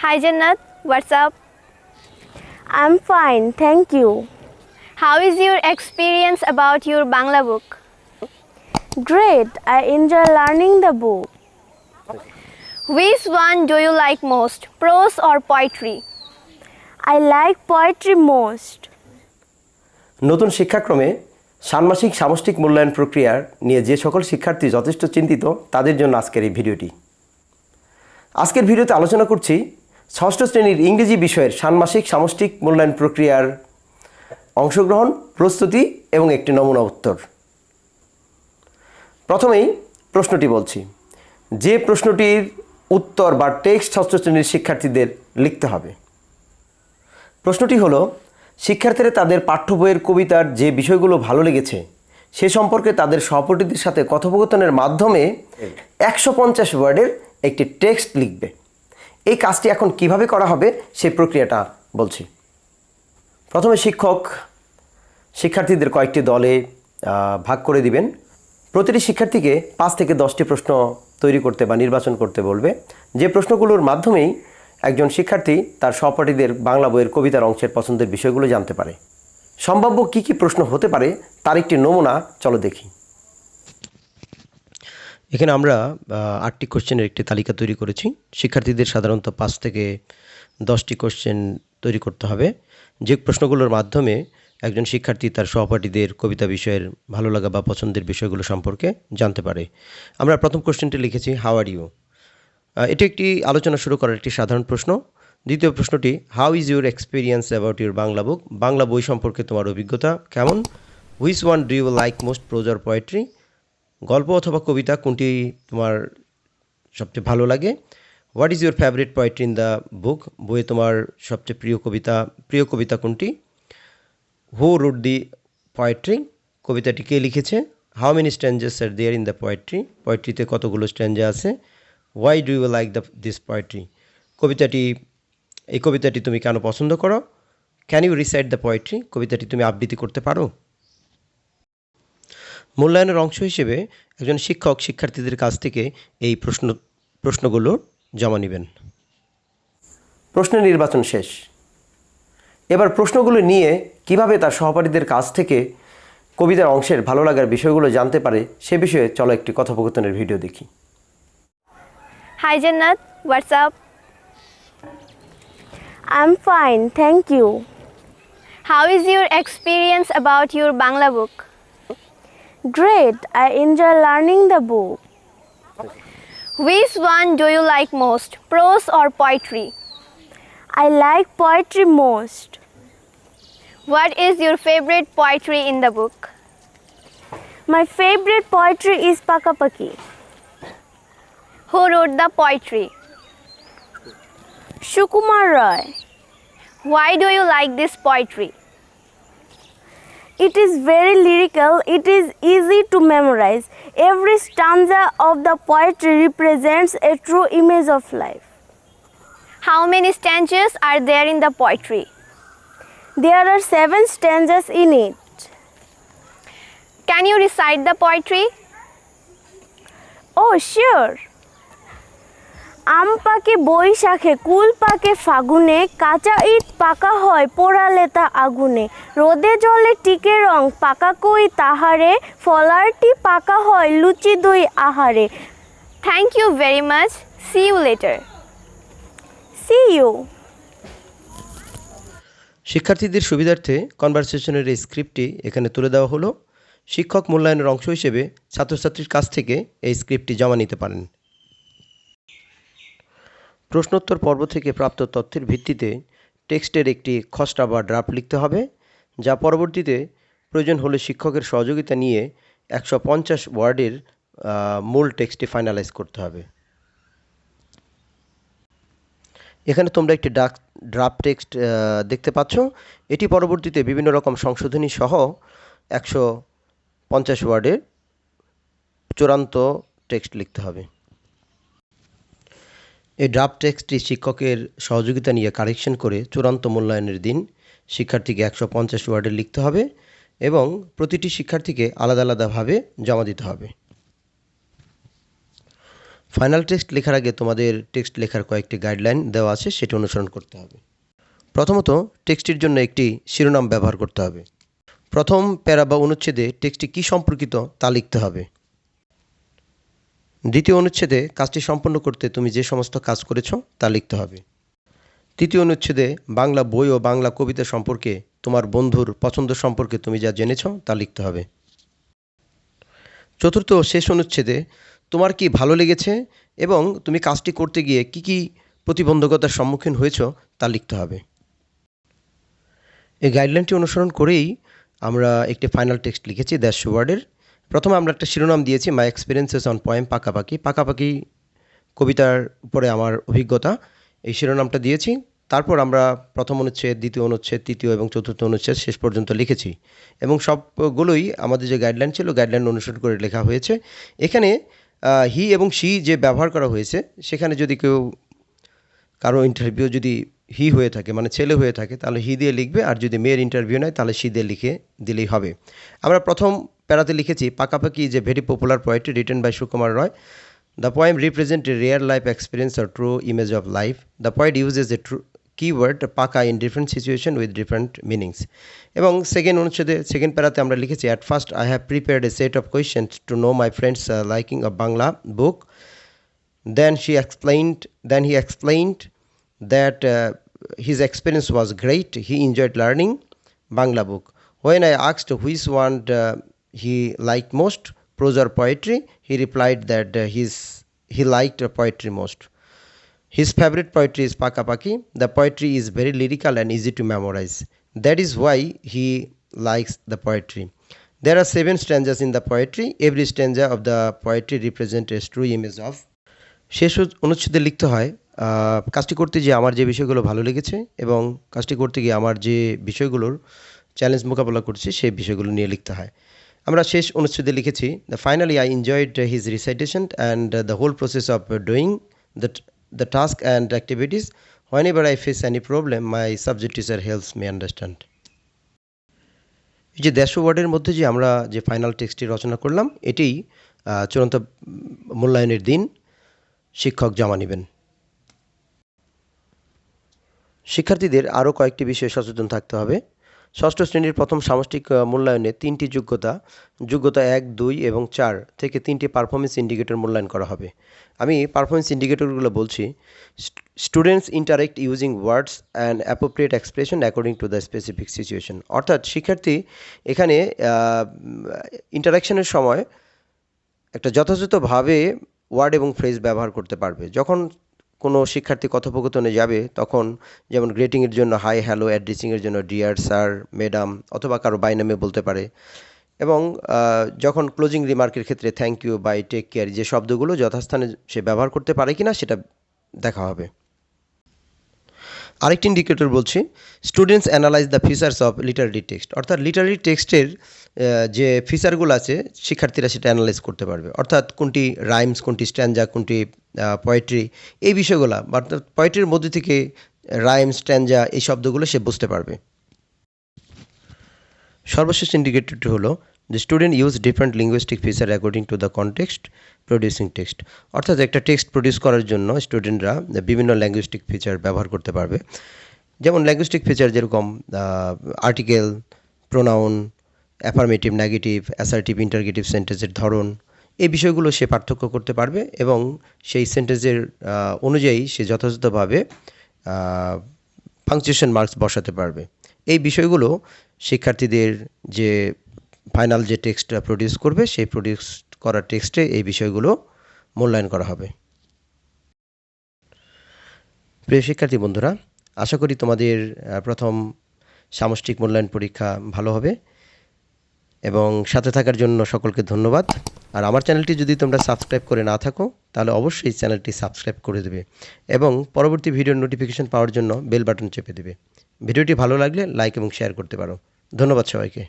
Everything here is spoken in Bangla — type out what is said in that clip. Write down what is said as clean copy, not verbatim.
Hi Jannat, what's up? I'm fine, thank you. How is your experience about your Bangla book? Great, I enjoy learning the book. Which one do you like most, prose or poetry? I like poetry most. নতুন শিক্ষাক্রমে ষান্মাসিক সামষ্টিক মূল্যায়ন প্রক্রিয়ার নিয়ে যে সকল শিক্ষার্থী যথেষ্ট চিন্তিত তাদের জন্য আজকের এই ভিডিওটি। আজকের ভিডিওতে আলোচনা করছি ষষ্ঠ শ্রেণীর ইংরেজি বিষয়ের ষান্মাসিক সামষ্টিক মূল্যায়ন প্রক্রিয়ার অংশগ্রহণ, প্রস্তুতি এবং একটি নমুনা উত্তর। প্রথমেই প্রশ্নটি বলছি, যে প্রশ্নটির উত্তর বা টেক্সট ষষ্ঠ শ্রেণীর শিক্ষার্থীদের লিখতে হবে। প্রশ্নটি হলো, শিক্ষার্থীরা তাদের পাঠ্য বইয়ের কবিতার যে বিষয়গুলো ভালো লেগেছে সে সম্পর্কে তাদের সহপাঠীদের সাথে কথোপকথনের মাধ্যমে 150 ওয়ার্ডের একটি টেক্সট লিখবে। এই কাজটি এখন কিভাবে করা হবে সেই প্রক্রিয়াটা বলছি। প্রথমে শিক্ষক শিক্ষার্থীদের কয়েকটি দলে ভাগ করে দিবেন। প্রতিটি শিক্ষার্থীকে 5 থেকে 10টি প্রশ্ন তৈরি করতে বা নির্বাচন করতে বলবে, যে প্রশ্নগুলোর মাধ্যমেই একজন শিক্ষার্থী তার সহপাঠীদের বাংলা বইয়ের কবিতার অংশের পছন্দের বিষয়গুলো জানতে পারে। সম্ভাব্য কী কী প্রশ্ন হতে পারে তার একটি নমুনা চলো দেখি। এখানে আমরা 8টি কোশ্চেনের একটি তালিকা তৈরি করেছি। শিক্ষার্থীদের সাধারণত 5 থেকে 10টি কোশ্চেন তৈরি করতে হবে, যে প্রশ্নগুলোর মাধ্যমে একজন শিক্ষার্থী তার সহপাঠীদের কবিতা বিষয়ের ভালো লাগা বা পছন্দের বিষয়গুলো সম্পর্কে জানতে পারে। আমরা প্রথম কোশ্চেনটি লিখেছি, হাউ আর ইউ। এটি একটি আলোচনা শুরু করার একটি সাধারণ প্রশ্ন। দ্বিতীয় প্রশ্নটি, how is your experience about your Bangla book. Bangla বই সম্পর্কে তোমার অভিজ্ঞতা কেমন। Which one do you like most, prose or poetry. গল্প অথবা কবিতা কোনটি তোমার সবচেয়ে ভালো লাগে। What is your favourite poetry in the book. বইয়ে তোমার সবচেয়ে প্রিয় কবিতা কোনটি। হু রোট দি পোয়েট্রি, কবিতাটি কে লিখেছে। How many stanzas are there in the poetry, পোয়েট্রিতে কতগুলো স্ট্যাঞ্জা আছে। Why do you like this poetry, এই কবিতাটি তুমি কেন পছন্দ করো। Can you recite the poetry, কবিতাটি তুমি আবৃত্তি করতে পারো। মূল্যায়নের অংশ হিসেবে একজন শিক্ষক শিক্ষার্থীদের কাছ থেকে এই প্রশ্নগুলো জমা নেবেন। প্রশ্ন নির্বাচন শেষ। এবার প্রশ্নগুলো নিয়ে কিভাবে তার সহপাঠীদের কাছ থেকে কবিতার অংশের ভালো লাগার বিষয়গুলো জানতে পারে সে বিষয়ে চলো একটি কথোপকথনের ভিডিও দেখি। Hi Jannat, what's up? I'm fine, thank you. How is your experience about your Bangla book? Great, I enjoy learning the book. Which one do you like most, prose or poetry? I like poetry most. What is your favorite poetry in the book? My favorite poetry is Pakapaki. Who wrote the poetry? Sukumar Roy. Why do you like this poetry? It is very lyrical, it is easy to memorize. Every stanza of the poetry represents a true image of life. How many stanzas are there in the poetry? There are 7 stanzas in it. Can you recite the poetry? Oh, sure. আম পাকে বৈশাখে, কুল পাকে ফাগুনে, কাঁচা ইট পাকা হয় পোড়ালে তা আগুনে, রোদে জলে টিকে রং পাকা কই তাহারে, ফলারটি পাকা হয় লুচি দই আহারে। Thank you very much. See you later. See you. শিক্ষার্থীদের সুবিধার্থে কনভারসেশনের এই স্ক্রিপ্টটি এখানে তুলে দেওয়া হলো। শিক্ষক মূল্যায়নের অংশ হিসেবে ছাত্রছাত্রীর কাছ থেকে এই স্ক্রিপ্টটি জমা নিতে পারেন। প্রশ্নোত্তর পর্ব থেকে প্রাপ্ত তথ্যের ভিত্তিতে টেক্সটের একটি খসড়া বা ড্রাফট লিখতে হবে, যা পরবর্তীতে প্রয়োজন হলে শিক্ষকের সহযোগিতা নিয়ে 150 ওয়ার্ডের মূল টেক্সটটি ফাইনালাইজ করতে হবে। এখানে তোমরা একটি ড্রাফট টেক্সট দেখতে পাচ্ছ। এটি পরবর্তীতে বিভিন্ন রকম সংশোধনী সহ 150 ওয়ার্ডের চূড়ান্ত টেক্সট লিখতে হবে। এই ড্রাফট টেক্সটটি শিক্ষকের সহযোগিতা নিয়ে কারেকশন করে চূড়ান্ত মূল্যায়নের দিন শিক্ষার্থীকে 150 ওয়ার্ডের লিখতে হবে এবং প্রতিটি শিক্ষার্থীকে আলাদা আলাদাভাবে জমা দিতে হবে। ফাইনাল টেক্সট লেখার আগে তোমাদের টেক্সট লেখার কয়েকটি গাইডলাইন দেওয়া আছে, সেটি অনুসরণ করতে হবে। প্রথমত, টেক্সটের জন্য একটি শিরোনাম ব্যবহার করতে হবে। প্রথম প্যারা বা অনুচ্ছেদে টেক্সটটি কী সম্পর্কিত তা লিখতে হবে। দ্বিতীয় অনুচ্ছেদে কাজটি সম্পন্ন করতে তুমি যে সমস্ত কাজ করেছো তা লিখতে হবে। তৃতীয় অনুচ্ছেদে বাংলা বই ও বাংলা কবিতা সম্পর্কে, তোমার বন্ধুর পছন্দ সম্পর্কে তুমি যা জেনেছো তা লিখতে হবে। চতুর্থ ও শেষ অনুচ্ছেদে তোমার কি ভালো লেগেছে এবং তুমি কাজটি করতে গিয়ে কি কি প্রতিবন্ধকতার সম্মুখীন হয়েছো তা লিখতে হবে। এই গাইডলাইনটি অনুসরণ করেই আমরা একটি ফাইনাল টেক্সট লিখেছি 150 ওয়ার্ডের। প্রথমে আমরা একটা শিরোনাম দিয়েছি মাই এক্সপিরিয়েন্সেস অন পোয়েম পাকাপাকি। পাকাপাকি কবিতার উপরে আমার অভিজ্ঞতা, এই শিরোনামটা দিয়েছি। তারপর আমরা প্রথম অনুচ্ছেদ, দ্বিতীয় অনুচ্ছেদ, তৃতীয় এবং চতুর্থ অনুচ্ছেদ শেষ পর্যন্ত লিখেছি এবং সবগুলোই আমাদের যে গাইডলাইন ছিল গাইডলাইন অনুসরণ করে লেখা হয়েছে। এখানে হি এবং শি যে ব্যবহার করা হয়েছে, সেখানে যদি কারো ইন্টারভিউ যদি হি হয়ে থাকে, মানে ছেলে হয়ে থাকে, তাহলে হি দিয়ে লিখবে, আর যদি মেয়ের ইন্টারভিউ নেয় তাহলে শি দিয়ে লিখে দিলেই হবে। আমরা প্রথম প্যারাতে লিখেছি Pakapaki is a very popular poetry written by Sukumar Roy. The poem represents a rare life experience or true image of life. The poet uses a keyword paka in different situations with different meanings. এবং সেকেন্ড প্যারাতে আমরা লিখেছি at first I have prepared a set of questions to know my friends' liking of Bangla book. Then he explained that his experience was great. He enjoyed learning Bangla book. When I asked which one he liked most, prose or poetry, he replied that he liked poetry most. His favorite poetry is Pakapaki. The poetry is very lyrical and easy to memorize. That is why he likes the poetry. There are 7 stanzas in the poetry. Every stanza of the poetry represents a true image of. শেষ অনুচ্ছেদে লিখতে হয় কাজটি করতে গিয়ে আমার যে বিষয়গুলো ভালো লেগেছে এবং কাজটি করতে গিয়ে আমার যে বিষয়গুলোর চ্যালেঞ্জ মোকাবেলা করছি সেই বিষয়গুলো নিয়ে লিখতে হয়। আমরা শেষ অনুচ্ছেদে লিখেছি finally I enjoyed his recitation and the whole process of doing the task and activities. Whenever I face any problem my subject teacher helps me understand. এই যে 150 ওয়ার্ডের মধ্যে যে আমরা যে ফাইনাল টেক্সটটি রচনা করলাম, এটি চূড়ান্ত মূল্যায়নের দিন শিক্ষক জমা নেবেন। শিক্ষার্থীদের আরও কয়েকটি বিষয়ে সচেতন থাকতে হবে। ষষ্ঠ শ্রেণীর প্রথম সামষ্টিক মূল্যায়নে 3টি যোগ্যতা 1, 2 এবং 4 থেকে 3টি পারফরমেন্স ইন্ডিকেটর মূল্যায়ন করা হবে। আমি পারফরমেন্স ইন্ডিকেটরগুলো বলছি। Students interact using words and appropriate expression according to the specific situation. অর্থাৎ শিক্ষার্থী এখানে ইন্টারাকশনের সময় একটা যথাযথভাবে ওয়ার্ড এবং ফ্রেজ ব্যবহার করতে পারবে। যখন কোনো শিক্ষার্থী কথোপকথনে যাবে তখন যেমন গ্রেটিংয়ের জন্য হাই, হ্যালো, অ্যাড্রেসিংয়ের জন্য ডিয়ার, স্যার, ম্যাডাম অথবা কারো বাই নামে বলতে পারে। এবং যখন ক্লোজিং রিমার্কের ক্ষেত্রে thank you, bye, take care যে শব্দগুলো যথাস্থানে সে ব্যবহার করতে পারে কিনা সেটা দেখা হবে। আরেকটি ইন্ডিকেটর বলছি, students analyse the features of Literary text. অর্থাৎ লিটারারি টেক্সটের যে ফিচারগুলো আছে শিক্ষার্থীরা সেটা অ্যানালাইজ করতে পারবে। অর্থাৎ কোনটি রাইমস, কোনটি স্ট্যাঞ্জা, কোনটি পোয়েট্রি, এই বিষয়গুলো, অর্থাৎ পোয়েট্রির মধ্যে থেকে রাইমস, স্ট্যাঞ্জা এই শব্দগুলো সে বুঝতে পারবে। সর্বশেষ ইন্ডিকেটরটি হলো the student use different linguistic feature according to the context producing text। অর্থাৎ একটা টেক্সট প্রডিউস করার জন্য স্টুডেন্টরা বিভিন্ন ল্যাঙ্গুইস্টিক ফিচার ব্যবহার করতে পারবে। যেমন ল্যাঙ্গুইস্টিক ফিচার যেরকম article, pronoun, affirmative, negative, assertive, interrogative সেন্টেন্সের ধরন, এই বিষয়গুলো সে পার্থক্য করতে পারবে এবং সেই সেন্টেন্সের অনুযায়ী সে যথাযথভাবে পাংচুয়েশন মার্কস বসাতে পারবে। এই বিষয়গুলো শিক্ষার্থীদের যে ফাইনাল যে টেক্সটটা প্রডিউস করবে সেই প্রডিউস করা টেক্সটে এই বিষয়গুলো মূল্যায়ন করা হবে। প্রিয় শিক্ষার্থী বন্ধুরা, আশা করি তোমাদের প্রথম সামষ্টিক মূল্যায়ন পরীক্ষা ভালো হবে এবং সাথে থাকার জন্য সকলকে ধন্যবাদ। আর আমার চ্যানেলটি যদি তোমরা সাবস্ক্রাইব করে না থাকো তাহলে অবশ্যই চ্যানেলটি সাবস্ক্রাইব করে দেবে এবং পরবর্তী ভিডিওর নোটিফিকেশন পাওয়ার জন্য বেল বাটন চেপে দেবে। ভিডিওটি ভালো লাগলে লাইক এবং শেয়ার করতে পারো। ধন্যবাদ সবাইকে।